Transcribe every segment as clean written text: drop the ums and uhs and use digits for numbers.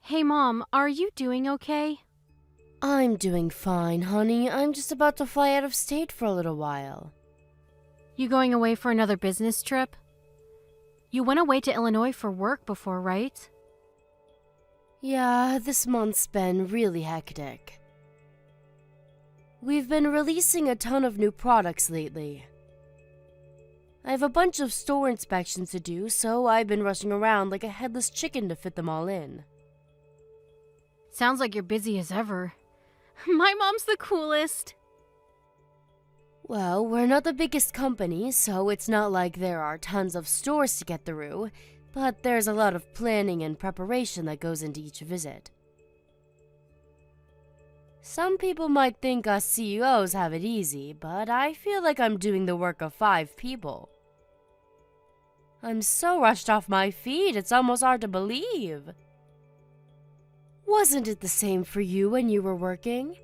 Hey Mom, are you doing okay? I'm doing fine, honey. I'm just about to fly out of state for a little while. You going away for another business trip? You went away to Illinois for work before, right? Yeah, this month's been really hectic. We've been releasing a ton of new products lately. I have a bunch of store inspections to do, so I've been rushing around like a headless chicken to fit them all in. Sounds like you're busy as ever. My mom's the coolest. Well, we're not the biggest company, so it's not like there are tons of stores to get through, but there's a lot of planning and preparation that goes into each visit. Some people might think us CEOs have it easy, but I feel like I'm doing the work of 5 people. I'm so rushed off my feet, it's almost hard to believe. Wasn't it the same for you when you were working?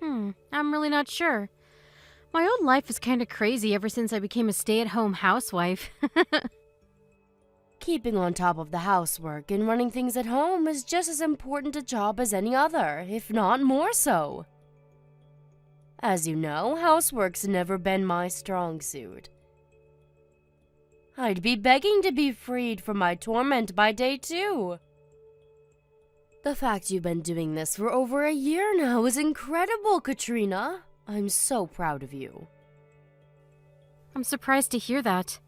I'm really not sure. My old life is kind of crazy ever since I became a stay-at-home housewife. Keeping on top of the housework and running things at home is just as important a job as any other, if not more so. As you know, housework's never been my strong suit. I'd be begging to be freed from my torment by day 2. The fact you've been doing this for over a year now is incredible, Katrina. I'm so proud of you. I'm surprised to hear that.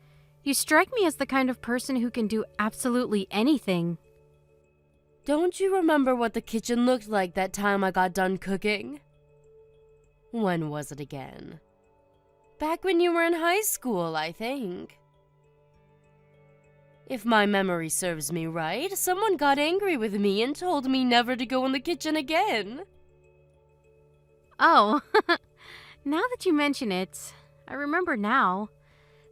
You strike me as the kind of person who can do absolutely anything. Don't you remember what the kitchen looked like that time I got done cooking? When was it again? Back when you were in high school, I think. If my memory serves me right, someone got angry with me and told me never to go in the kitchen again. Oh, now that you mention it, I remember now.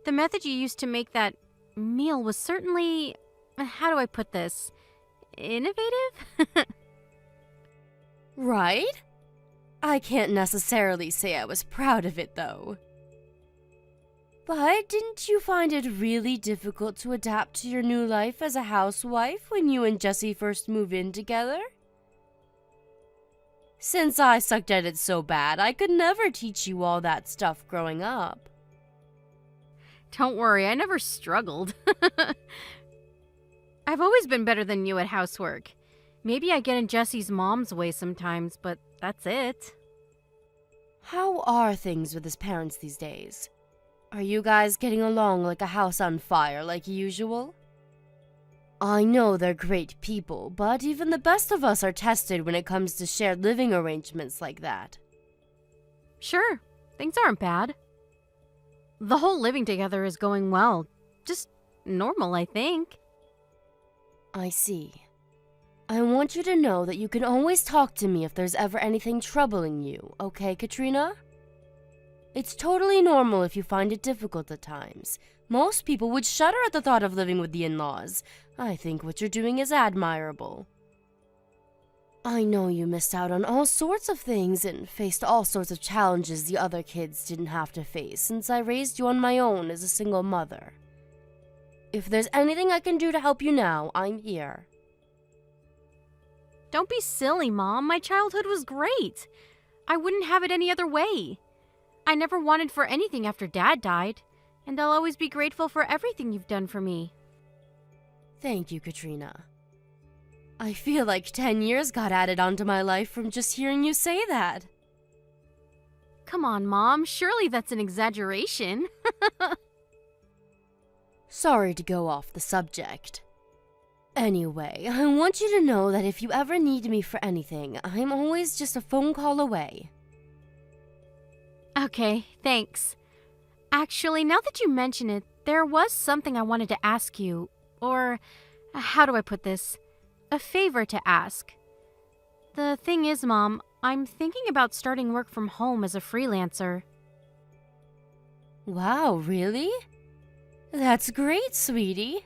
The method you used to make that meal was certainly, how do I put this, innovative? Right? I can't necessarily say I was proud of it, though. But didn't you find it really difficult to adapt to your new life as a housewife when you and Jesse first moved in together? Since I sucked at it so bad, I could never teach you all that stuff growing up. Don't worry, I never struggled. I've always been better than you at housework. Maybe I get in Jesse's mom's way sometimes, but that's it. How are things with his parents these days? Are you guys getting along like a house on fire like usual? I know they're great people, but even the best of us are tested when it comes to shared living arrangements like that. Sure, things aren't bad. The whole living together is going well. Just normal, I think. I see. I want you to know that you can always talk to me if there's ever anything troubling you, okay, Katrina? It's totally normal if you find it difficult at times. Most people would shudder at the thought of living with the in-laws. I think what you're doing is admirable. I know you missed out on all sorts of things and faced all sorts of challenges the other kids didn't have to face since I raised you on my own as a single mother. If there's anything I can do to help you now, I'm here. Don't be silly, Mom. My childhood was great. I wouldn't have it any other way. I never wanted for anything after Dad died, and I'll always be grateful for everything you've done for me. Thank you, Katrina. I feel like 10 years got added onto my life from just hearing you say that. Come on, Mom. Surely that's an exaggeration. Sorry to go off the subject. Anyway, I want you to know that if you ever need me for anything, I'm always just a phone call away. Okay, thanks. Actually, now that you mention it, there was something I wanted to ask you. Or, how do I put this? A favor to ask. The thing is, Mom, I'm thinking about starting work from home as a freelancer. Wow, really? That's great, sweetie.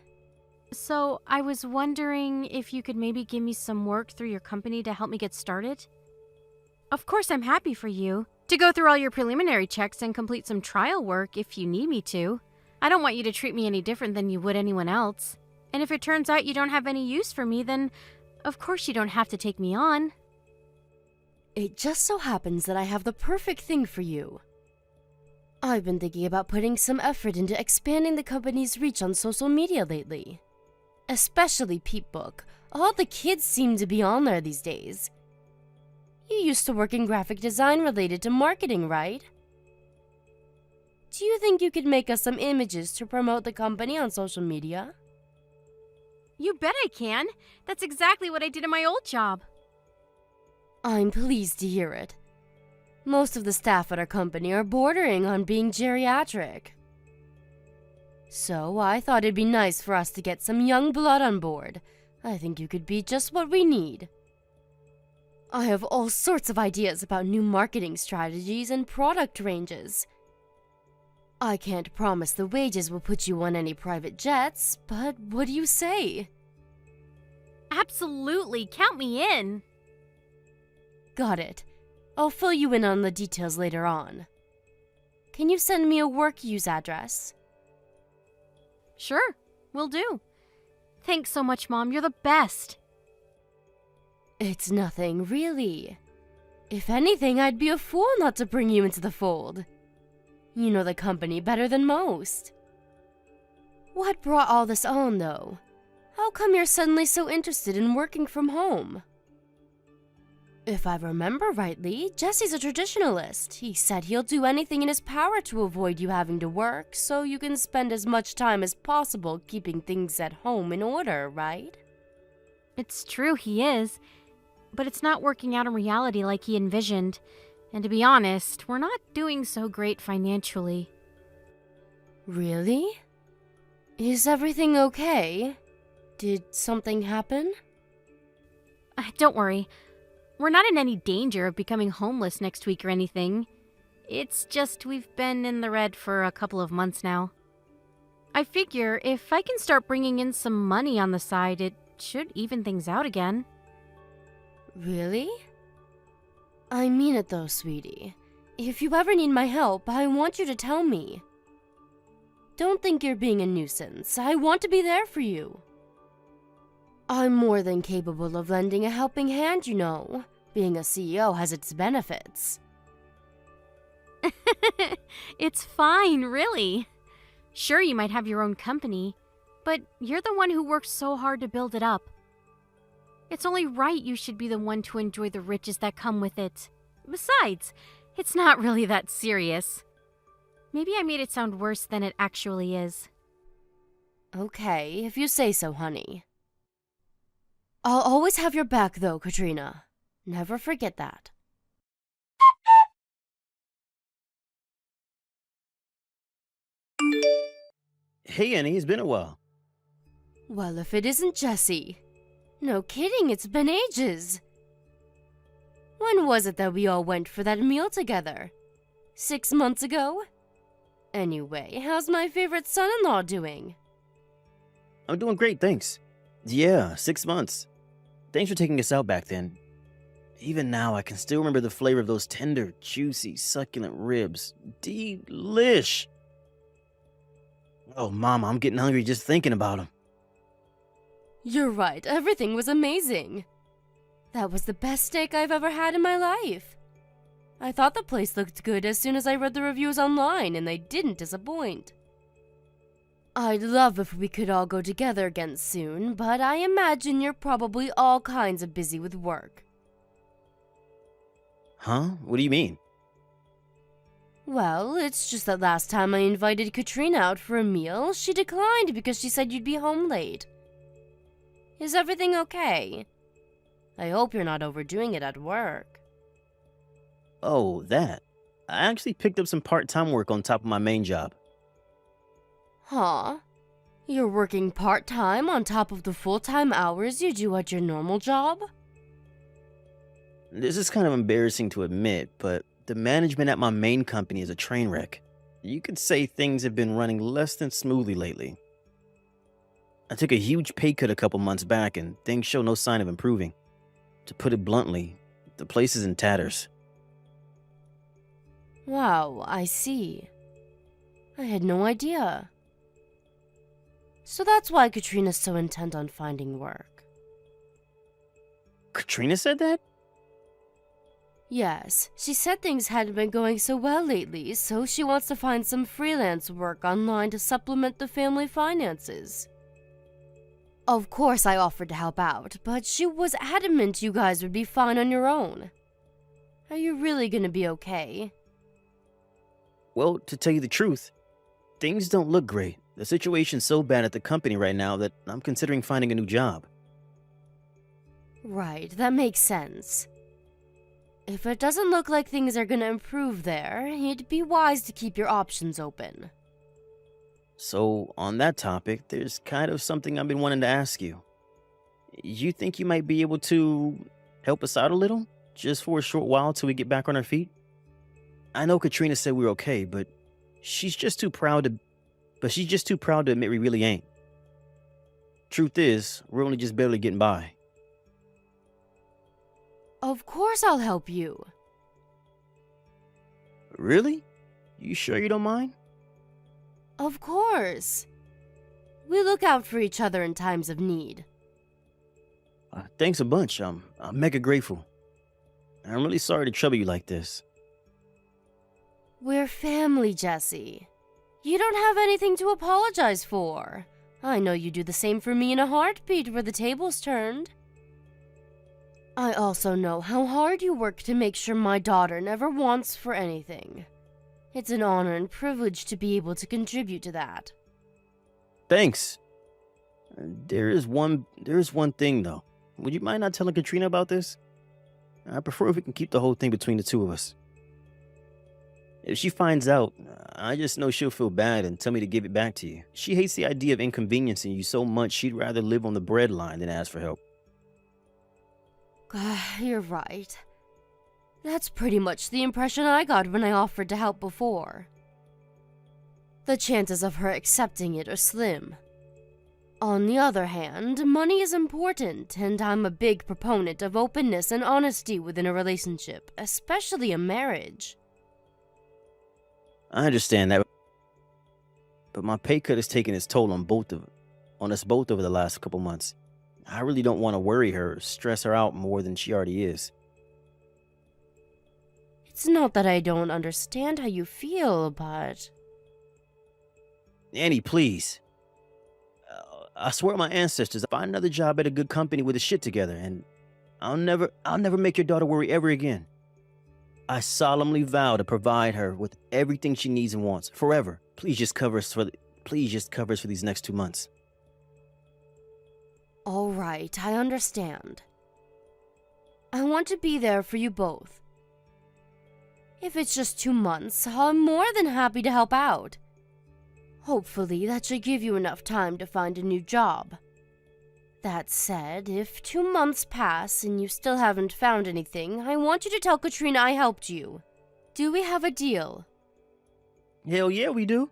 So, I was wondering if you could maybe give me some work through your company to help me get started? Of course, I'm happy for you to go through all your preliminary checks and complete some trial work if you need me to. I don't want you to treat me any different than you would anyone else. And if it turns out you don't have any use for me, then Of course you don't have to take me on. It just so happens that I have the perfect thing for you. I've been thinking about putting some effort into expanding the company's reach on social media lately. Especially Peepbook. All the kids seem to be on there these days. You used to work in graphic design related to marketing, right? Do you think you could make us some images to promote the company on social media? You bet I can. That's exactly what I did in my old job. I'm pleased to hear it. Most of the staff at our company are bordering on being geriatric. So I thought it'd be nice for us to get some young blood on board. I think you could be just what we need. I have all sorts of ideas about new marketing strategies and product ranges. I can't promise the wages will put you on any private jets, but what do you say? Absolutely, count me in. Got it. I'll fill you in on the details later on. Can you send me a work use address? Sure, will do. Thanks so much, Mom. You're the best. It's nothing, really. If anything, I'd be a fool not to bring you into the fold. You know the company better than most. What brought all this on, though? How come you're suddenly so interested in working from home? If I remember rightly, Jesse's a traditionalist. He said he'll do anything in his power to avoid you having to work, so you can spend as much time as possible keeping things at home in order, right? It's true, he is. But it's not working out in reality like he envisioned. And to be honest, we're not doing so great financially. Really? Is everything okay? Did something happen? Don't worry. We're not in any danger of becoming homeless next week or anything. It's just we've been in the red for a couple of months now. I figure if I can start bringing in some money on the side, it should even things out again. Really? I mean it though, sweetie. If you ever need my help, I want you to tell me. Don't think you're being a nuisance. I want to be there for you. I'm more than capable of lending a helping hand, you know. Being a CEO has its benefits. It's fine, really. Sure, you might have your own company, but you're the one who worked so hard to build it up. It's only right you should be the one to enjoy the riches that come with it. Besides, it's not really that serious. Maybe I made it sound worse than it actually is. Okay, if you say so, honey. I'll always have your back, though, Katrina. Never forget that. Hey, Annie, it's been a while. Well, if it isn't Jesse. No kidding, it's been ages. When was it that we all went for that meal together? 6 months ago? Anyway, how's my favorite son-in-law doing? I'm doing great, thanks. Yeah, 6 months. Thanks for taking us out back then. Even now, I can still remember the flavor of those tender, juicy, succulent ribs. Delish! Oh, Mama, I'm getting hungry just thinking about them. You're right, everything was amazing. That was the best steak I've ever had in my life. I thought the place looked good as soon as I read the reviews online, and they didn't disappoint. I'd love if we could all go together again soon, but I imagine you're probably all kinds of busy with work. Huh? What do you mean? Well, it's just that last time I invited Katrina out for a meal, she declined because she said you'd be home late. Is everything okay? I hope you're not overdoing it at work. Oh, that. I actually picked up some part-time work on top of my main job. Huh? You're working part-time on top of the full-time hours you do at your normal job? This is kind of embarrassing to admit, but the management at my main company is a train wreck. You could say things have been running less than smoothly lately. I took a huge pay cut a couple months back, and things show no sign of improving. To put it bluntly, the place is in tatters. Wow, I see. I had no idea. So that's why Katrina's so intent on finding work. Katrina said that? Yes, she said things hadn't been going so well lately, so she wants to find some freelance work online to supplement the family finances. Of course, I offered to help out, but she was adamant you guys would be fine on your own. Are you really gonna be okay? Well, to tell you the truth, things don't look great. The situation's so bad at the company right now that I'm considering finding a new job. Right, that makes sense. If it doesn't look like things are gonna improve there, it'd be wise to keep your options open. So, on that topic, there's kind of something I've been wanting to ask you. You think you might be able to help us out a little? Just for a short while till we get back on our feet? I know Katrina said we were okay, but she's just too proud to admit we really ain't. Truth is, we're only just barely getting by. Of course I'll help you. Really? You sure you don't mind? Of course. We look out for each other in times of need. Thanks a bunch. I'm mega grateful. I'm really sorry to trouble you like this. We're family, Jesse. You don't have anything to apologize for. I know you do the same for me in a heartbeat where the tables turned. I also know how hard you work to make sure my daughter never wants for anything. It's an honor and privilege to be able to contribute to that. Thanks. There is one thing though. Would you mind not telling Katrina about this? I prefer if we can keep the whole thing between the two of us. If she finds out, I just know she'll feel bad and tell me to give it back to you. She hates the idea of inconveniencing you so much she'd rather live on the breadline than ask for help. You're right. That's pretty much the impression I got when I offered to help before. The chances of her accepting it are slim. On the other hand, money is important, and I'm a big proponent of openness and honesty within a relationship, especially a marriage. I understand that, but my pay cut has taken its toll on us both over the last couple months. I really don't want to worry her or stress her out more than she already is. It's not that I don't understand how you feel, but... Annie, please. I swear on my ancestors, I'll find another job at a good company with the shit together, and I'll never make your daughter worry ever again. I solemnly vow to provide her with everything she needs and wants forever. Please just cover us for these next 2 months. All right, I understand. I want to be there for you both. If it's just 2 months, I'm more than happy to help out. Hopefully, that should give you enough time to find a new job. That said, if 2 months pass and you still haven't found anything, I want you to tell Katrina I helped you. Do we have a deal? Hell yeah, we do.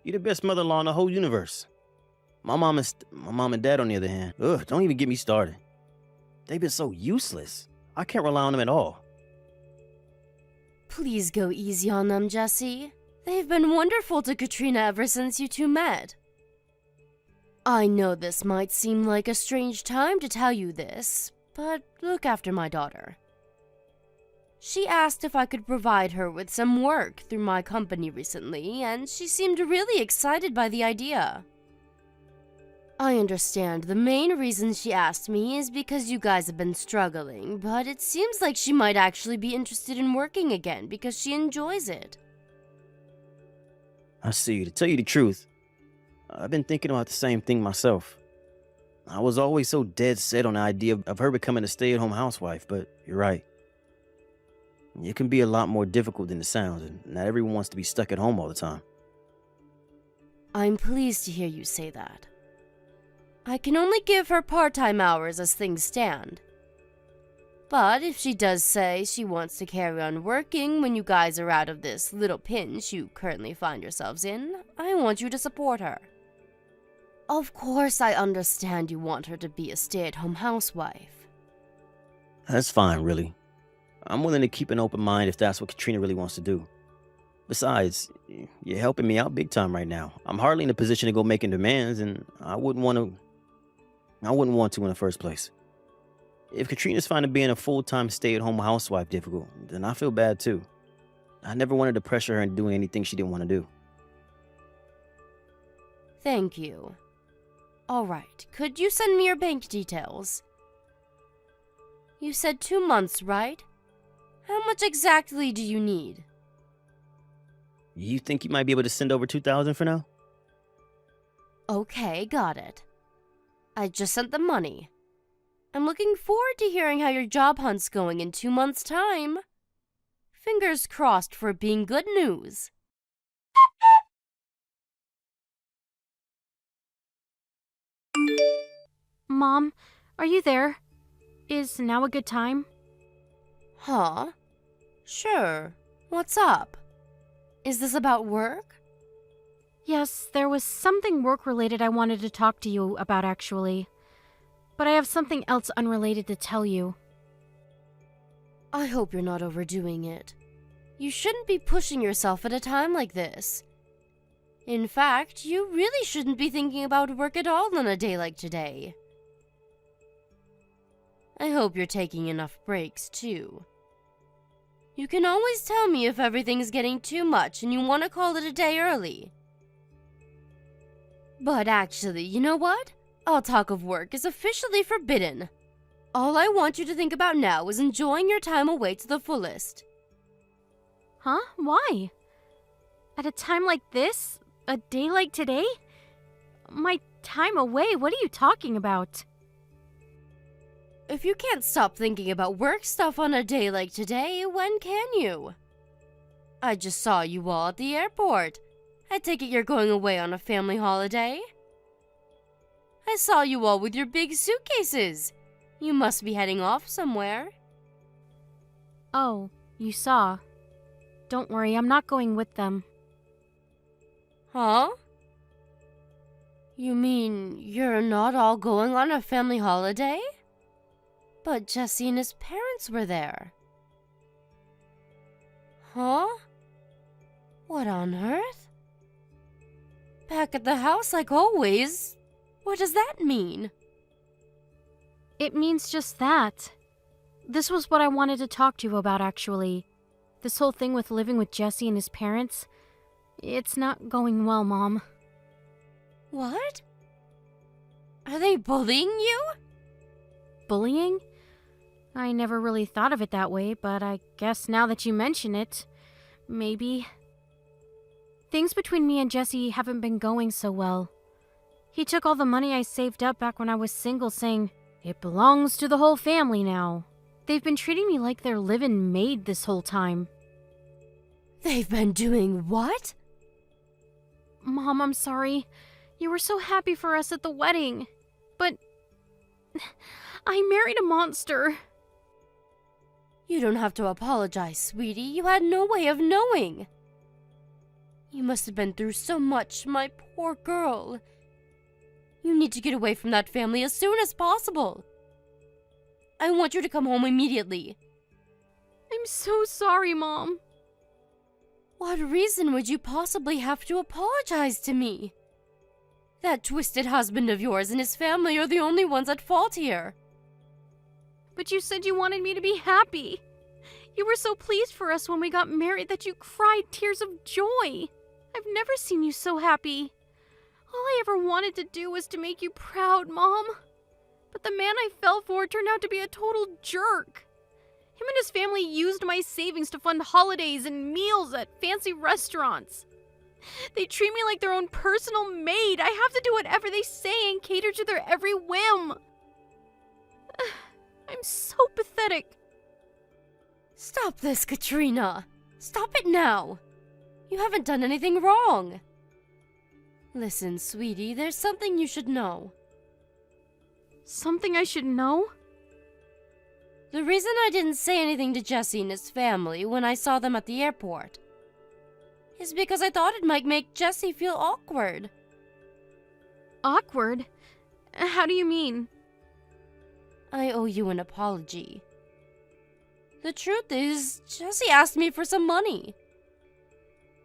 You're the best mother-in-law in the whole universe. My mom and dad, on the other hand, don't even get me started. They've been so useless. I can't rely on them at all. Please go easy on them, Jesse. They've been wonderful to Katrina ever since you two met. I know this might seem like a strange time to tell you this, but look after my daughter. She asked if I could provide her with some work through my company recently, and she seemed really excited by the idea. I understand the main reason she asked me is because you guys have been struggling, but it seems like she might actually be interested in working again because she enjoys it. I see. To tell you the truth, I've been thinking about the same thing myself. I was always so dead set on the idea of her becoming a stay-at-home housewife, but you're right. It can be a lot more difficult than it sounds, and not everyone wants to be stuck at home all the time. I'm pleased to hear you say that. I can only give her part-time hours as things stand. But if she does say she wants to carry on working when you guys are out of this little pinch you currently find yourselves in, I want you to support her. Of course, I understand you want her to be a stay-at-home housewife. That's fine, really. I'm willing to keep an open mind if that's what Katrina really wants to do. Besides, you're helping me out big time right now. I'm hardly in a position to go making demands, and I wouldn't want to in the first place. If Katrina's finding being a full-time stay-at-home housewife difficult, then I feel bad too. I never wanted to pressure her into doing anything she didn't want to do. Thank you. Alright, could you send me your bank details? You said 2 months, right? How much exactly do you need? You think you might be able to send over $2,000 for now? Okay, got it. I just sent the money. I'm looking forward to hearing how your job hunt's going in 2 months' time. Fingers crossed for it being good news. Mom, are you there? Is now a good time? Huh? Sure. What's up? Is this about work? Yes, there was something work-related I wanted to talk to you about, actually. But I have something else unrelated to tell you. I hope you're not overdoing it. You shouldn't be pushing yourself at a time like this. In fact, you really shouldn't be thinking about work at all on a day like today. I hope you're taking enough breaks, too. You can always tell me if everything's getting too much and you want to call it a day early. But actually, you know what? All talk of work is officially forbidden. All I want you to think about now is enjoying your time away to the fullest. Huh? Why? At a time like this? A day like today? My time away? What are you talking about? If you can't stop thinking about work stuff on a day like today, when can you? I just saw you all at the airport. I take it you're going away on a family holiday? I saw you all with your big suitcases. You must be heading off somewhere. Oh, you saw. Don't worry, I'm not going with them. Huh? You mean you're not all going on a family holiday? But Jesse and his parents were there. Huh? What on earth? Back at the house like always. What does that mean? It means just that. This was what I wanted to talk to you about, actually. This whole thing with living with Jesse and his parents. It's not going well, Mom. What? Are they bullying you? Bullying? I never really thought of it that way, but I guess now that you mention it, maybe. Things between me and Jesse haven't been going so well. He took all the money I saved up back when I was single, saying, "It belongs to the whole family now." They've been treating me like their live-in maid this whole time. They've been doing what? Mom, I'm sorry. You were so happy for us at the wedding. But I married a monster. You don't have to apologize, sweetie. You had no way of knowing. You must have been through so much, my poor girl. You need to get away from that family as soon as possible. I want you to come home immediately. I'm so sorry, Mom. What reason would you possibly have to apologize to me? That twisted husband of yours and his family are the only ones at fault here. But you said you wanted me to be happy. You were so pleased for us when we got married that you cried tears of joy. I've never seen you so happy. All I ever wanted to do was to make you proud, Mom. But the man I fell for turned out to be a total jerk. Him and his family used my savings to fund holidays and meals at fancy restaurants. They treat me like their own personal maid. I have to do whatever they say and cater to their every whim. I'm so pathetic. Stop this, Katrina. Stop it now. You haven't done anything wrong. Listen, sweetie, there's something you should know. Something I should know? The reason I didn't say anything to Jesse and his family when I saw them at the airport is because I thought it might make Jesse feel awkward. Awkward? How do you mean? I owe you an apology. The truth is, Jesse asked me for some money.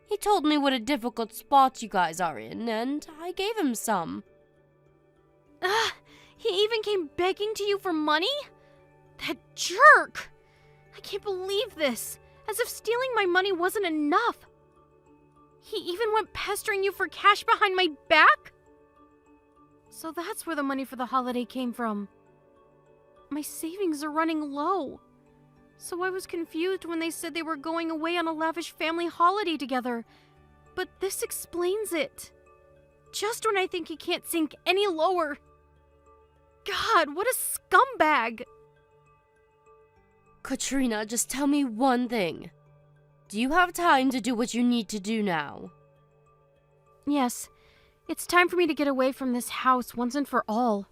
He told me what a difficult spot you guys are in, and I gave him some. He even came begging to you for money? That jerk! I can't believe this. As if stealing my money wasn't enough. He even went pestering you for cash behind my back? So that's where the money for the holiday came from. My savings are running low. So I was confused when they said they were going away on a lavish family holiday together. But this explains it. Just when I think he can't sink any lower. God, what a scumbag! Katrina, just tell me one thing. Do you have time to do what you need to do now? Yes, it's time for me to get away from this house once and for all.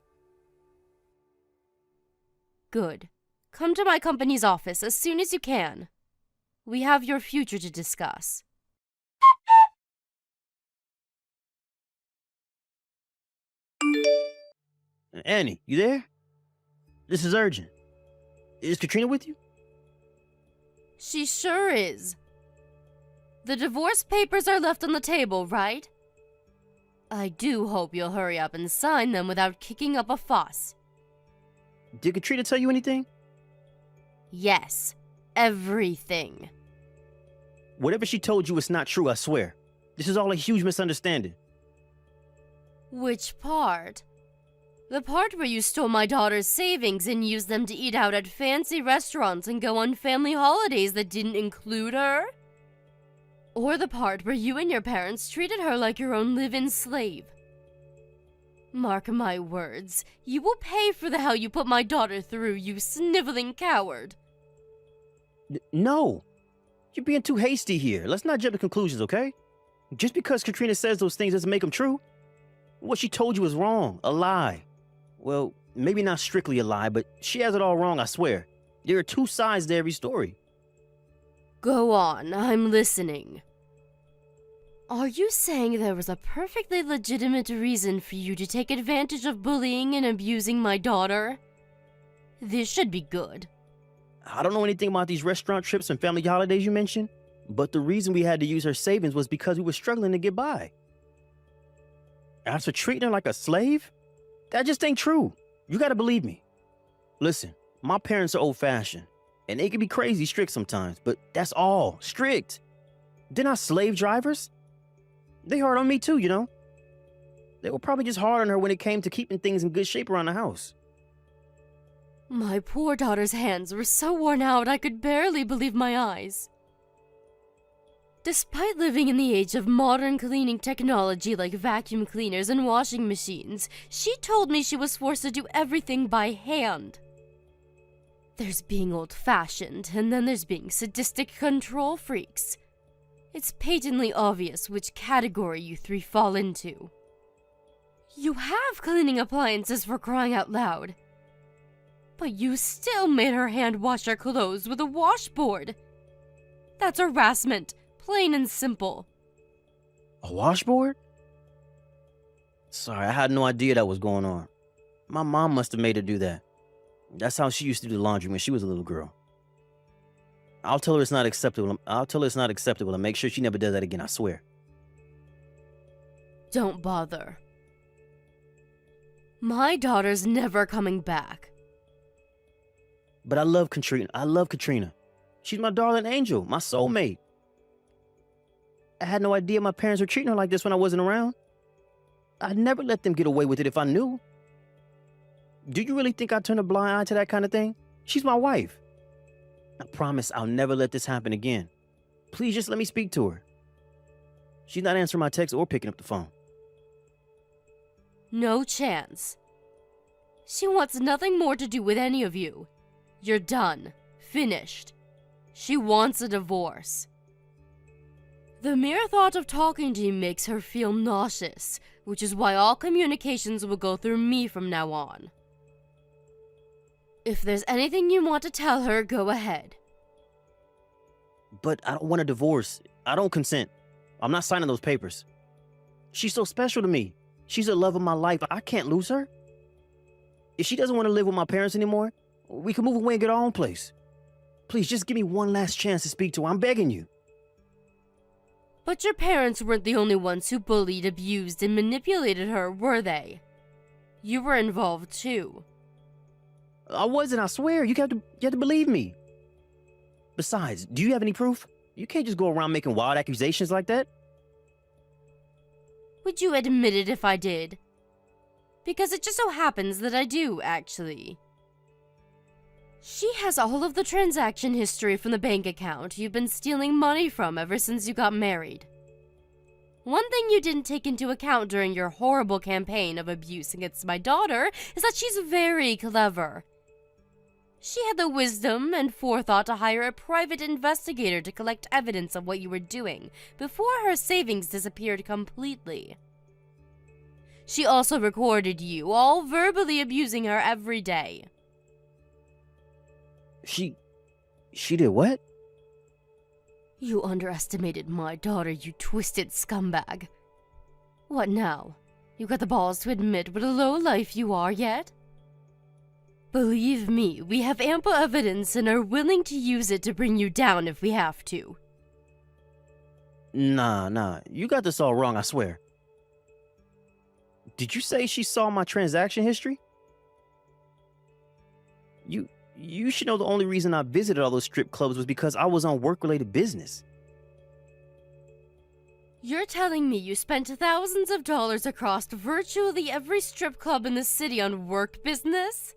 Good. Come to my company's office as soon as you can. We have your future to discuss. Annie, you there? This is urgent. Is Katrina with you? She sure is. The divorce papers are left on the table, right? I do hope you'll hurry up and sign them without kicking up a fuss. Did Katrina tell you anything? Yes, everything. Whatever she told you is not true, I swear. This is all a huge misunderstanding. Which part? The part where you stole my daughter's savings and used them to eat out at fancy restaurants and go on family holidays that didn't include her? Or the part where you and your parents treated her like your own live-in slave? Mark my words, you will pay for the hell you put my daughter through, you sniveling coward. No. You're being too hasty here. Let's not jump to conclusions, okay? Just because Katrina says those things doesn't make them true. What she told you is wrong, a lie. Well, maybe not strictly a lie, but she has it all wrong, I swear. There are two sides to every story. Go on, I'm listening. Are you saying there was a perfectly legitimate reason for you to take advantage of bullying and abusing my daughter? This should be good. I don't know anything about these restaurant trips and family holidays you mentioned, but the reason we had to use her savings was because we were struggling to get by. As for treating her like a slave, that just ain't true. You gotta believe me. Listen, my parents are old-fashioned, and they can be crazy strict sometimes, but that's all. Strict. They're not slave drivers. They hard on me too, you know. They were probably just hard on her when it came to keeping things in good shape around the house. My poor daughter's hands were so worn out I could barely believe my eyes. Despite living in the age of modern cleaning technology like vacuum cleaners and washing machines, she told me she was forced to do everything by hand. There's being old-fashioned, and then there's being sadistic control freaks. It's patently obvious which category you three fall into. You have cleaning appliances for crying out loud. But you still made her hand wash her clothes with a washboard. That's harassment, plain and simple. A washboard? Sorry, I had no idea that was going on. My mom must have made her do that. That's how she used to do the laundry when she was a little girl. I'll tell her it's not acceptable. I'll tell her it's not acceptable and make sure she never does that again, I swear. Don't bother. My daughter's never coming back. But I love Katrina. I love Katrina. She's my darling angel, my soulmate. I had no idea my parents were treating her like this when I wasn't around. I'd never let them get away with it if I knew. Do you really think I'd turn a blind eye to that kind of thing? She's my wife. I promise I'll never let this happen again. Please just let me speak to her. She's not answering my text or picking up the phone. No chance. She wants nothing more to do with any of you. You're done. Finished. She wants a divorce. The mere thought of talking to you makes her feel nauseous, which is why all communications will go through me from now on. If there's anything you want to tell her, go ahead. But I don't want a divorce. I don't consent. I'm not signing those papers. She's so special to me. She's the love of my life. I can't lose her. If she doesn't want to live with my parents anymore, we can move away and get our own place. Please, just give me one last chance to speak to her. I'm begging you. But your parents weren't the only ones who bullied, abused, and manipulated her, were they? You were involved too. I wasn't, I swear. You have to believe me. Besides, do you have any proof? You can't just go around making wild accusations like that. Would you admit it if I did? Because it just so happens that I do, actually. She has all of the transaction history from the bank account you've been stealing money from ever since you got married. One thing you didn't take into account during your horrible campaign of abuse against my daughter is that she's very clever. She had the wisdom and forethought to hire a private investigator to collect evidence of what you were doing before her savings disappeared completely. She also recorded you all verbally abusing her every day. She did what? You underestimated my daughter, you twisted scumbag. What now? You got the balls to admit what a lowlife you are yet? Believe me, we have ample evidence and are willing to use it to bring you down if we have to. Nah. You got this all wrong, I swear. Did you say she saw my transaction history? You should know the only reason I visited all those strip clubs was because I was on work-related business. You're telling me you spent thousands of dollars across virtually every strip club in the city on work business?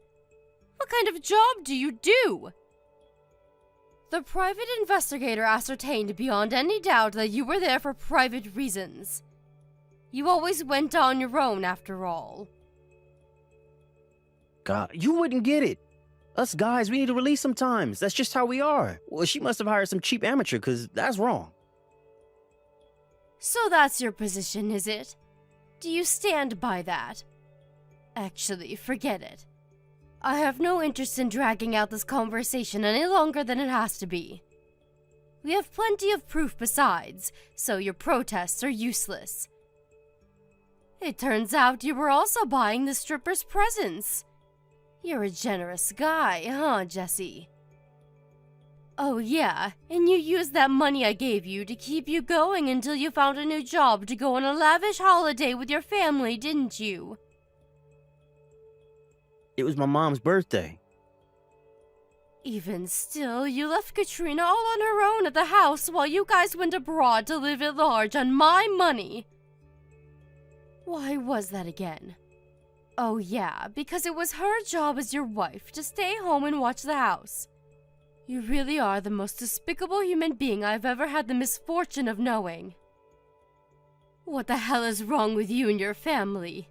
What kind of job do you do? The private investigator ascertained beyond any doubt that you were there for private reasons. You always went on your own, after all. God, you wouldn't get it. Us guys, we need to release sometimes. That's just how we are. Well, she must have hired some cheap amateur, because that's wrong. So that's your position, is it? Do you stand by that? Actually, forget it. I have no interest in dragging out this conversation any longer than it has to be. We have plenty of proof besides, so your protests are useless. It turns out you were also buying the stripper's presents. You're a generous guy, huh, Jesse? Oh yeah, and you used that money I gave you to keep you going until you found a new job to go on a lavish holiday with your family, didn't you? It was my mom's birthday. Even still, you left Katrina all on her own at the house while you guys went abroad to live at large on my money. Why was that again? Oh yeah, because it was her job as your wife to stay home and watch the house. You really are the most despicable human being I've ever had the misfortune of knowing. What the hell is wrong with you and your family?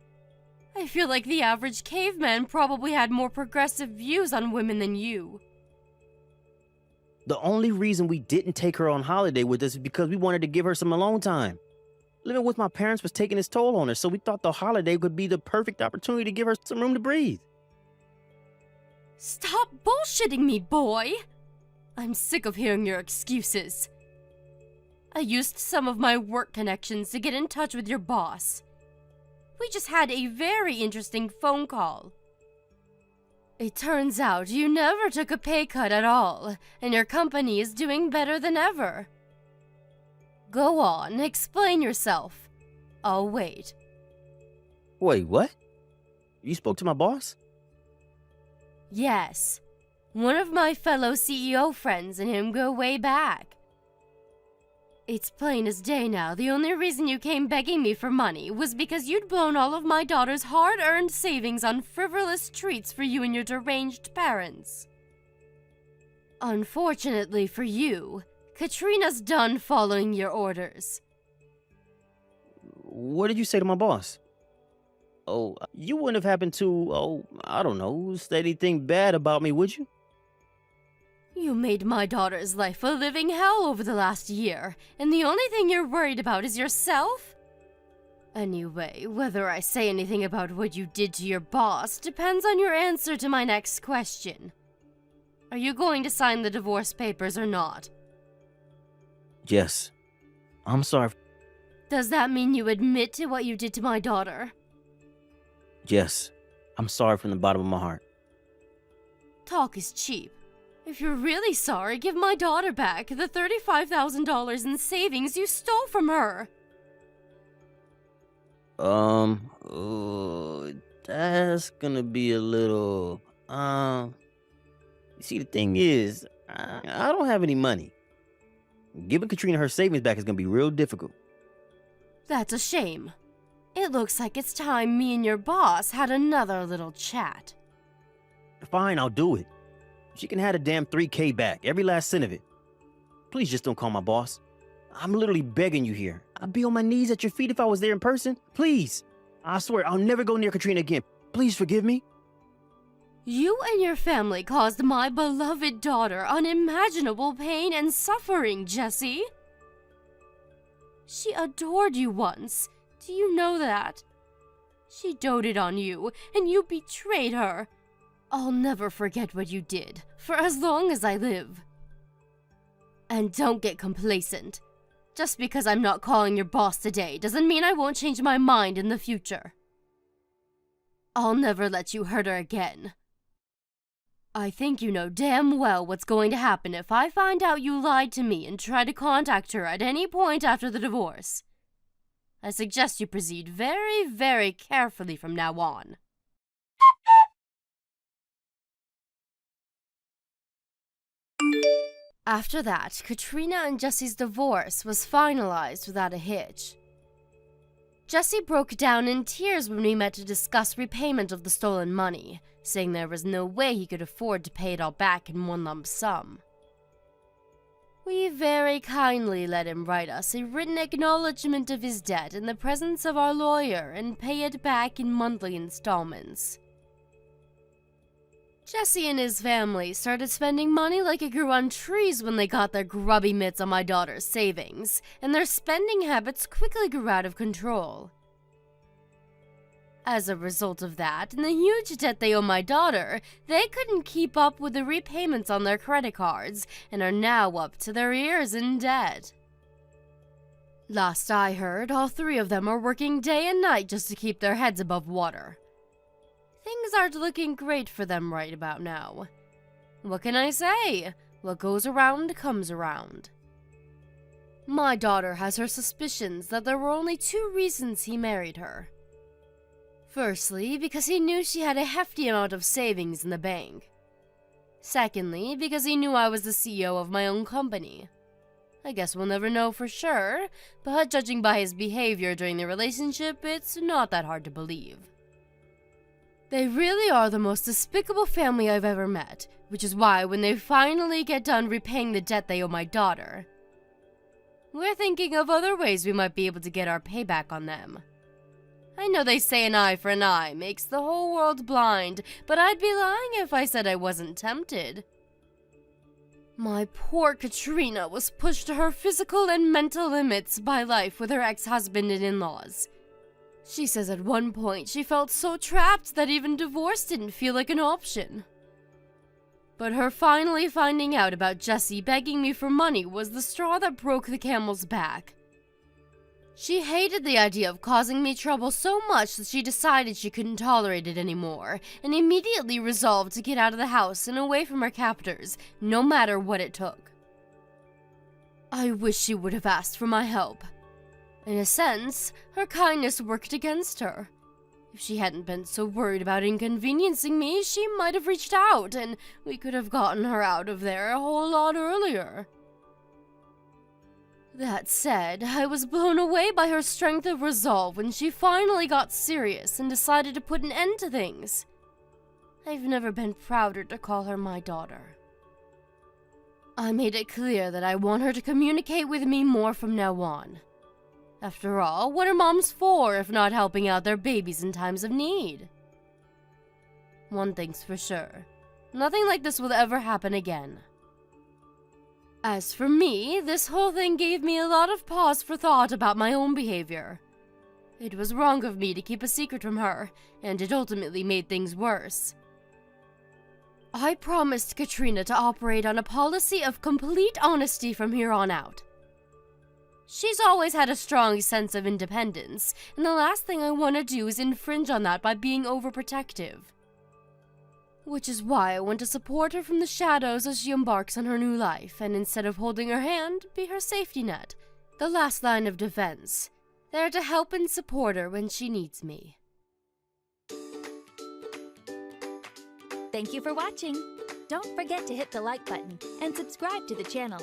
I feel like the average caveman probably had more progressive views on women than you. The only reason we didn't take her on holiday with us is because we wanted to give her some alone time. Living with my parents was taking its toll on her, so we thought the holiday would be the perfect opportunity to give her some room to breathe. Stop bullshitting me, boy! I'm sick of hearing your excuses. I used some of my work connections to get in touch with your boss. We just had a very interesting phone call. It turns out you never took a pay cut at all, and your company is doing better than ever. Go on, explain yourself. I'll wait. Wait, what? You spoke to my boss? Yes. One of my fellow CEO friends and him go way back. It's plain as day now, the only reason you came begging me for money was because you'd blown all of my daughter's hard-earned savings on frivolous treats for you and your deranged parents. Unfortunately for you, Katrina's done following your orders. What did you say to my boss? Oh, you wouldn't have happened to, I don't know, say anything bad about me, would you? You made my daughter's life a living hell over the last year, and the only thing you're worried about is yourself? Anyway, whether I say anything about what you did to your boss depends on your answer to my next question. Are you going to sign the divorce papers or not? Yes. I'm sorry. Does that mean you admit to what you did to my daughter? Yes. I'm sorry from the bottom of my heart. Talk is cheap. If you're really sorry, give my daughter back the $35,000 in savings you stole from her. That's gonna be a little... You see, the thing is, I don't have any money. Giving Katrina her savings back is gonna be real difficult. That's a shame. It looks like it's time me and your boss had another little chat. Fine, I'll do it. She can have the damn 3K back, every last cent of it. Please just don't call my boss. I'm literally begging you here. I'd be on my knees at your feet if I was there in person. Please. I swear, I'll never go near Katrina again. Please forgive me. You and your family caused my beloved daughter unimaginable pain and suffering, Jesse. She adored you once. Do you know that? She doted on you, and you betrayed her. I'll never forget what you did, for as long as I live. And don't get complacent. Just because I'm not calling your boss today doesn't mean I won't change my mind in the future. I'll never let you hurt her again. I think you know damn well what's going to happen if I find out you lied to me and try to contact her at any point after the divorce. I suggest you proceed very, very carefully from now on. After that, Katrina and Jesse's divorce was finalized without a hitch. Jesse broke down in tears when we met to discuss repayment of the stolen money, saying there was no way he could afford to pay it all back in one lump sum. We very kindly let him write us a written acknowledgement of his debt in the presence of our lawyer and pay it back in monthly installments. Jesse and his family started spending money like it grew on trees when they got their grubby mitts on my daughter's savings, and their spending habits quickly grew out of control. As a result of that, and the huge debt they owe my daughter, they couldn't keep up with the repayments on their credit cards, and are now up to their ears in debt. Last I heard, all three of them are working day and night just to keep their heads above water. Things aren't looking great for them right about now. What can I say? What goes around comes around. My daughter has her suspicions that there were only two reasons he married her. Firstly, because he knew she had a hefty amount of savings in the bank. Secondly, because he knew I was the CEO of my own company. I guess we'll never know for sure, but judging by his behavior during the relationship, it's not that hard to believe. They really are the most despicable family I've ever met, which is why when they finally get done repaying the debt they owe my daughter, we're thinking of other ways we might be able to get our payback on them. I know they say an eye for an eye makes the whole world blind, but I'd be lying if I said I wasn't tempted. My poor Katrina was pushed to her physical and mental limits by life with her ex-husband and in-laws. She says at one point she felt so trapped that even divorce didn't feel like an option. But her finally finding out about Jesse begging me for money was the straw that broke the camel's back. She hated the idea of causing me trouble so much that she decided she couldn't tolerate it anymore, and immediately resolved to get out of the house and away from her captors, no matter what it took. I wish she would have asked for my help. In a sense, her kindness worked against her. If she hadn't been so worried about inconveniencing me, she might have reached out, and we could have gotten her out of there a whole lot earlier. That said, I was blown away by her strength of resolve when she finally got serious and decided to put an end to things. I've never been prouder to call her my daughter. I made it clear that I want her to communicate with me more from now on. After all, what are moms for if not helping out their babies in times of need? One thing's for sure, nothing like this will ever happen again. As for me, this whole thing gave me a lot of pause for thought about my own behavior. It was wrong of me to keep a secret from her, and it ultimately made things worse. I promised Katrina to operate on a policy of complete honesty from here on out. She's always had a strong sense of independence, and the last thing I want to do is infringe on that by being overprotective. Which is why I want to support her from the shadows as she embarks on her new life, and instead of holding her hand, be her safety net, the last line of defense, there to help and support her when she needs me. Thank you for watching. Don't forget to hit the like button and subscribe to the channel.